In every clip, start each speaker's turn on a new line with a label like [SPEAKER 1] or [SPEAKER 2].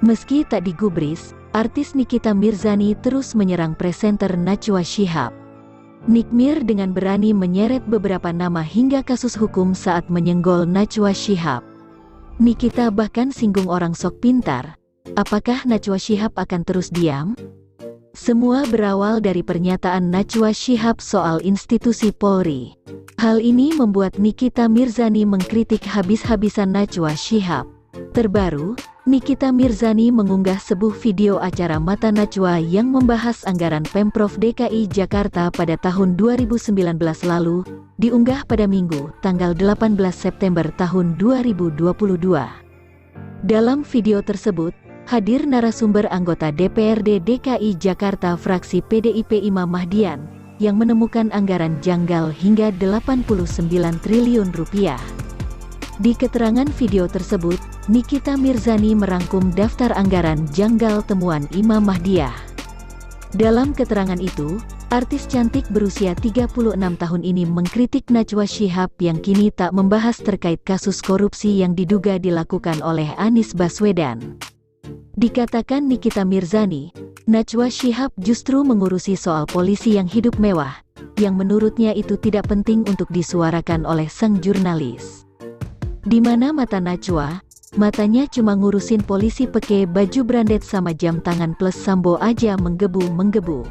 [SPEAKER 1] Meski tak digubris, artis Nikita Mirzani terus menyerang presenter Najwa Shihab. Nikmir dengan berani menyeret beberapa nama hingga kasus hukum saat menyenggol Najwa Shihab. Nikita bahkan singgung orang sok pintar. Apakah Najwa Shihab akan terus diam? Semua berawal dari pernyataan Najwa Shihab soal institusi Polri. Hal ini membuat Nikita Mirzani mengkritik habis-habisan Najwa Shihab. Terbaru, Nikita Mirzani mengunggah sebuah video acara Mata Najwa yang membahas anggaran Pemprov DKI Jakarta pada tahun 2019 lalu, diunggah pada Minggu, tanggal 18 September tahun 2022. Dalam video tersebut, hadir narasumber anggota DPRD DKI Jakarta fraksi PDIP Imam Mahdian, yang menemukan anggaran janggal hingga 89 triliun rupiah. Di keterangan video tersebut, Nikita Mirzani merangkum daftar anggaran janggal temuan Imam Mahdiah. Dalam keterangan itu, artis cantik berusia 36 tahun ini mengkritik Najwa Shihab yang kini tak membahas terkait kasus korupsi yang diduga dilakukan oleh Anies Baswedan. Dikatakan Nikita Mirzani, Najwa Shihab justru mengurusi soal polisi yang hidup mewah, yang menurutnya itu tidak penting untuk disuarakan oleh sang jurnalis. Di mana mata Najwa, matanya cuma ngurusin polisi pakai baju branded sama jam tangan plus Sambo aja menggebu-menggebu.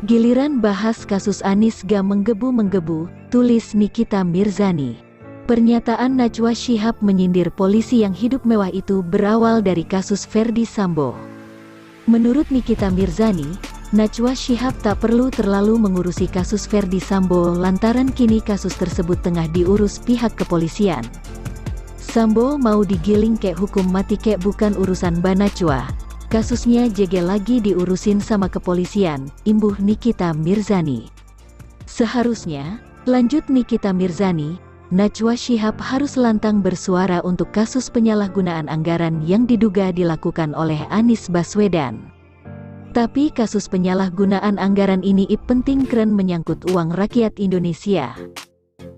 [SPEAKER 1] Giliran bahas kasus Anies gak menggebu-menggebu, tulis Nikita Mirzani. Pernyataan Najwa Shihab menyindir polisi yang hidup mewah itu berawal dari kasus Verdi Sambo. Menurut Nikita Mirzani, Najwa Shihab tak perlu terlalu mengurusi kasus Verdi Sambo lantaran kini kasus tersebut tengah diurus pihak kepolisian. Sambo mau digiling kek hukum mati kek bukan urusan Mbak Najwa. Kasusnya jege lagi diurusin sama kepolisian, imbuh Nikita Mirzani. Seharusnya, lanjut Nikita Mirzani, Najwa Shihab harus lantang bersuara untuk kasus penyalahgunaan anggaran yang diduga dilakukan oleh Anies Baswedan. Tapi kasus penyalahgunaan anggaran ini penting keren menyangkut uang rakyat Indonesia.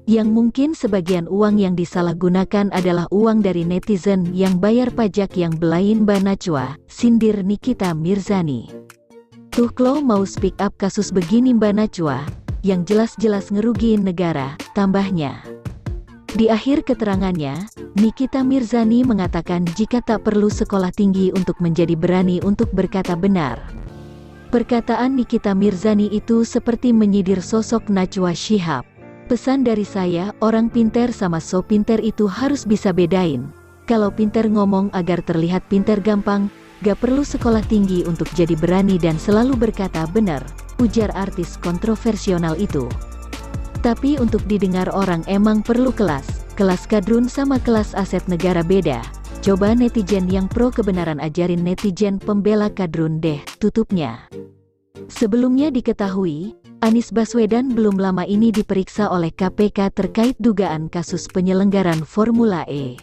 [SPEAKER 1] Yang mungkin sebagian uang yang disalahgunakan adalah uang dari netizen yang bayar pajak yang belain Mbak Najwa, sindir Nikita Mirzani. Tuh klo mau speak up kasus begini Mbak Najwa, yang jelas-jelas ngerugiin negara, tambahnya. Di akhir keterangannya, Nikita Mirzani mengatakan jika tak perlu sekolah tinggi untuk menjadi berani untuk berkata benar. Perkataan Nikita Mirzani itu seperti menyindir sosok Najwa Shihab. Pesan dari saya, orang pinter sama so pinter itu harus bisa bedain. Kalau pinter ngomong agar terlihat pinter gampang, gak perlu sekolah tinggi untuk jadi berani dan selalu berkata benar, ujar artis kontroversial itu. Tapi untuk didengar orang emang perlu kelas kadrun sama kelas aset negara beda. Coba netizen yang pro kebenaran ajarin netizen pembela kadrun deh, tutupnya. Sebelumnya diketahui, Anies Baswedan belum lama ini diperiksa oleh KPK terkait dugaan kasus penyelenggaran Formula E.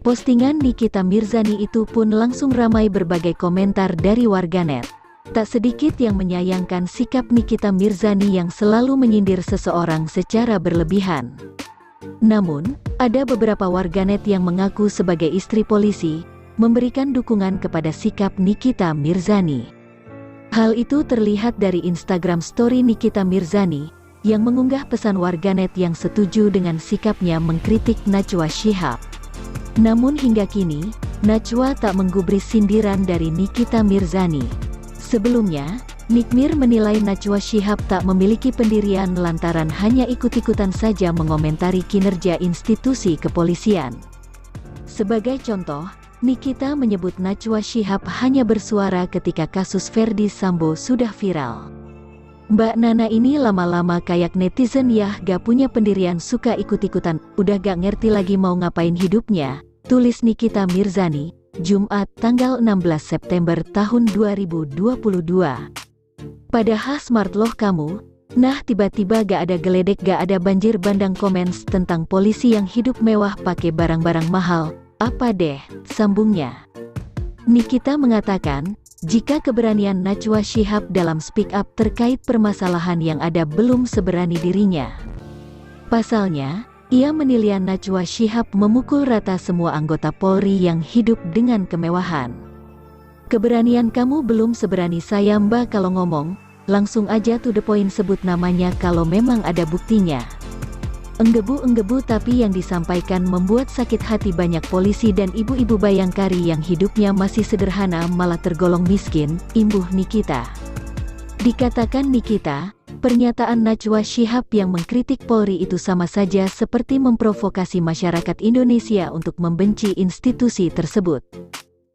[SPEAKER 1] Postingan Nikita Mirzani itu pun langsung ramai berbagai komentar dari warganet. Tak sedikit yang menyayangkan sikap Nikita Mirzani yang selalu menyindir seseorang secara berlebihan. Namun, ada beberapa warganet yang mengaku sebagai istri polisi, memberikan dukungan kepada sikap Nikita Mirzani. Hal itu terlihat dari Instagram story Nikita Mirzani, yang mengunggah pesan warganet yang setuju dengan sikapnya mengkritik Najwa Shihab. Namun hingga kini, Najwa tak menggubris sindiran dari Nikita Mirzani. Sebelumnya, Nikmir menilai Najwa Shihab tak memiliki pendirian lantaran hanya ikut-ikutan saja mengomentari kinerja institusi kepolisian. Sebagai contoh, Nikita menyebut Najwa Shihab hanya bersuara ketika kasus Verdi Sambo sudah viral. Mbak Nana ini lama-lama kayak netizen ya gak punya pendirian suka ikut-ikutan, udah gak ngerti lagi mau ngapain hidupnya, tulis Nikita Mirzani, Jumat tanggal 16 September tahun 2022. Padahal smart loh kamu, nah tiba-tiba gak ada geledek gak ada banjir bandang comments tentang polisi yang hidup mewah pakai barang-barang mahal. Apa deh, sambungnya. Nikita mengatakan, jika keberanian Najwa Shihab dalam speak up terkait permasalahan yang ada belum seberani dirinya. Pasalnya, ia menilai Najwa Shihab memukul rata semua anggota Polri yang hidup dengan kemewahan. Keberanian kamu belum seberani saya Mbak kalau ngomong, langsung aja to the point sebut namanya kalau memang ada buktinya. Enggebu-enggebu tapi yang disampaikan membuat sakit hati banyak polisi dan ibu-ibu Bayangkari yang hidupnya masih sederhana malah tergolong miskin, imbuh Nikita. Dikatakan Nikita, pernyataan Najwa Shihab yang mengkritik Polri itu sama saja seperti memprovokasi masyarakat Indonesia untuk membenci institusi tersebut.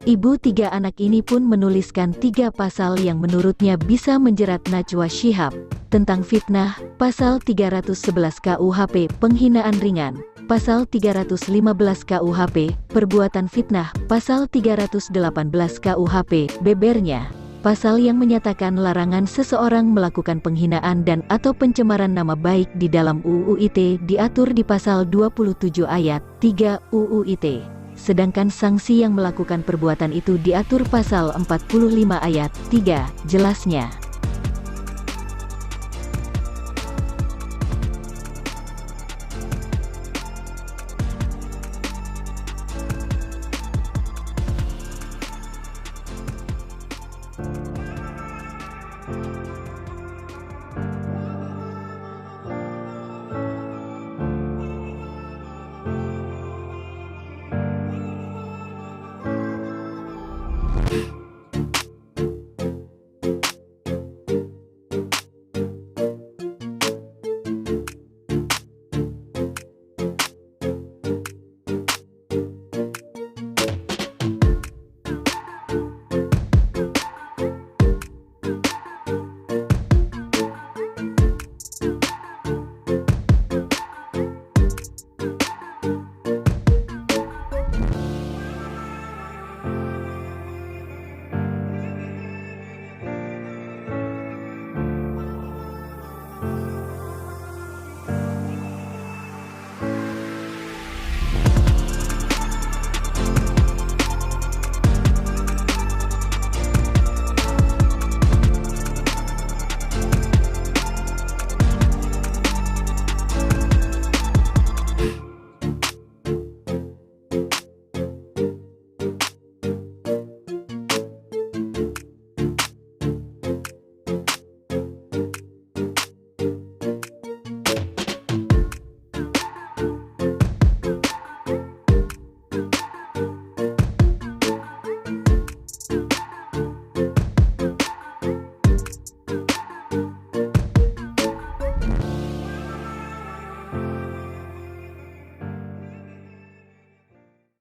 [SPEAKER 1] Ibu tiga anak ini pun menuliskan 3 pasal yang menurutnya bisa menjerat Najwa Shihab, tentang fitnah, pasal 311 KUHP penghinaan ringan, pasal 315 KUHP perbuatan fitnah, pasal 318 KUHP bebernya, pasal yang menyatakan larangan seseorang melakukan penghinaan dan atau pencemaran nama baik di dalam UU ITE diatur di pasal 27 ayat 3 UU ITE. Sedangkan sanksi yang melakukan perbuatan itu diatur pasal 45 ayat 3, jelasnya.